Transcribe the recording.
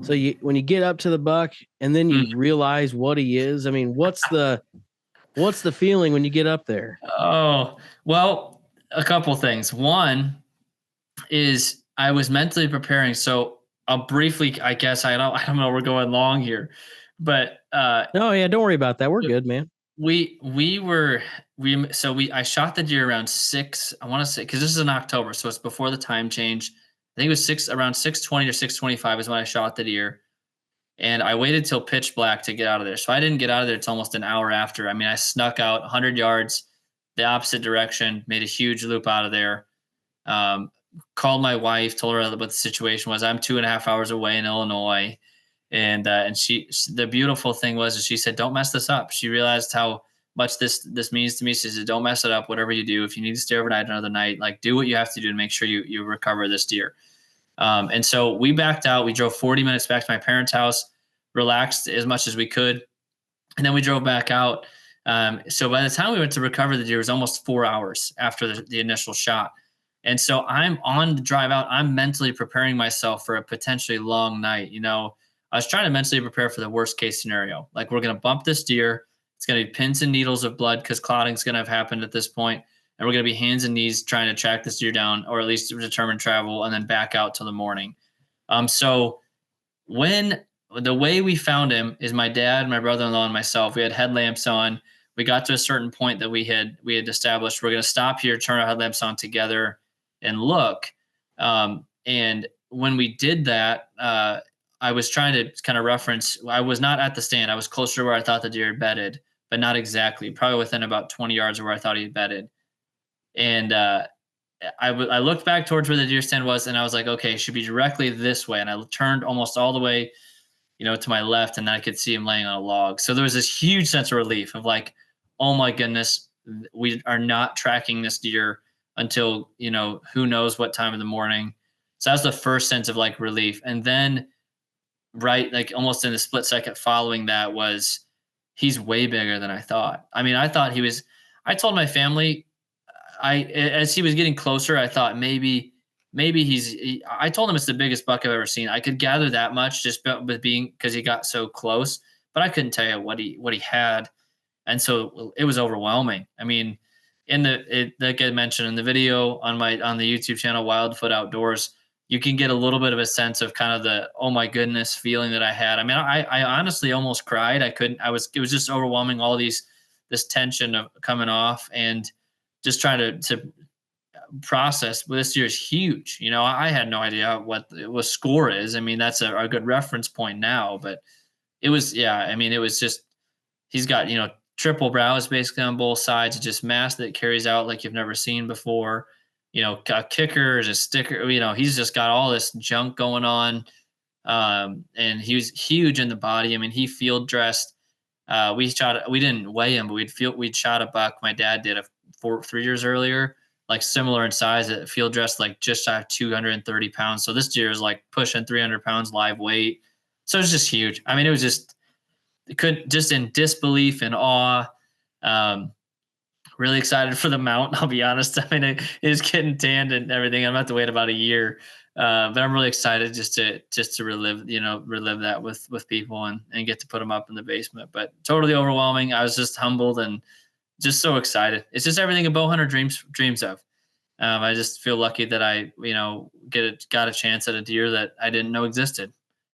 So when you get up to the buck and then you realize what he is, I mean, what's the feeling when you get up there? Oh, well, a couple things. One is I was mentally preparing. So I'll briefly, I guess I don't know, we're going long here, but No, yeah, don't worry about that. We're good, man. we were we so we I shot the deer around 6, I want to say, because this is in October, so it's before the time change. I think it was around 6:20 or 6:25 is when I shot the deer. And I waited till pitch black to get out of there. So I didn't get out of there. It's almost an hour after. I mean, I snuck out 100 yards the opposite direction, made a huge loop out of there. Um, Called my wife, told her what the situation was. I'm 2.5 hours away in Illinois, and the beautiful thing was, is she said, "Don't mess this up." She realized how much this means to me. She said, "Don't mess it up. Whatever you do, if you need to stay overnight another night, like do what you have to do to make sure you recover this deer." And so we backed out. We drove 40 minutes back to my parents' house, relaxed as much as we could, and then we drove back out. So by the time we went to recover the deer, it was almost 4 hours after the initial shot. And so I'm on the drive out. I'm mentally preparing myself for a potentially long night. I was trying to mentally prepare for the worst case scenario. Like, we're going to bump this deer. It's going to be pins and needles of blood because clotting's going to have happened at this point, and we're going to be hands and knees trying to track this deer down, or at least determine travel, and then back out till the morning. So when the way we found him is my dad, my brother-in-law, and myself. We had headlamps on. We got to a certain point that we had established. We're going to stop here, turn our headlamps on together, and look. And when we did that, I was trying to kind of reference. I was not at the stand. I was closer to where I thought the deer had bedded, but not exactly. Probably within about 20 yards of where I thought he had bedded. And I looked back towards where the deer stand was, and I was like, okay, it should be directly this way. And I turned almost all the way, to my left, and I could see him laying on a log. So there was this huge sense of relief of like, oh my goodness, we are not tracking this deer until, who knows what time of the morning. So that's the first sense of like relief. And then, right, like almost in the split second following that, was he's way bigger than I thought. I mean, I thought he was, I told my family, as he was getting closer, I thought maybe I told him it's the biggest buck I've ever seen. I could gather that much just with being, because he got so close, but I couldn't tell you what he had, and so it was overwhelming. I mean, like I mentioned in the video on the YouTube channel, Wildfoot Outdoors, you can get a little bit of a sense of kind of the oh my goodness feeling that I had. I mean, I honestly almost cried. I couldn't. It was just overwhelming. All this tension of coming off, and just trying to process. Well, this year is huge. I had no idea what score is. I mean, that's a good reference point now, but it was, yeah. I mean, it was just, he's got, triple brows basically on both sides, just mass that carries out like you've never seen before. Got kickers, a sticker. He's just got all this junk going on. And he was huge in the body. I mean, he field dressed. We didn't weigh him, but we'd shot a buck. My dad did 3 years earlier, like similar in size, at field dressed like just shy of 230 pounds. So this deer is like pushing 300 pounds live weight. So it's just huge. I mean, it could just in disbelief and awe. Um, Really excited for the mount. I'll be honest. I mean, it is getting tanned and everything. I'm gonna have to wait about a year, but I'm really excited just to relive that with people, and get to put them up in the basement. But totally overwhelming. I was just humbled and just so excited. It's just everything a bow hunter dreams of. I just feel lucky that I got a chance at a deer that I didn't know existed.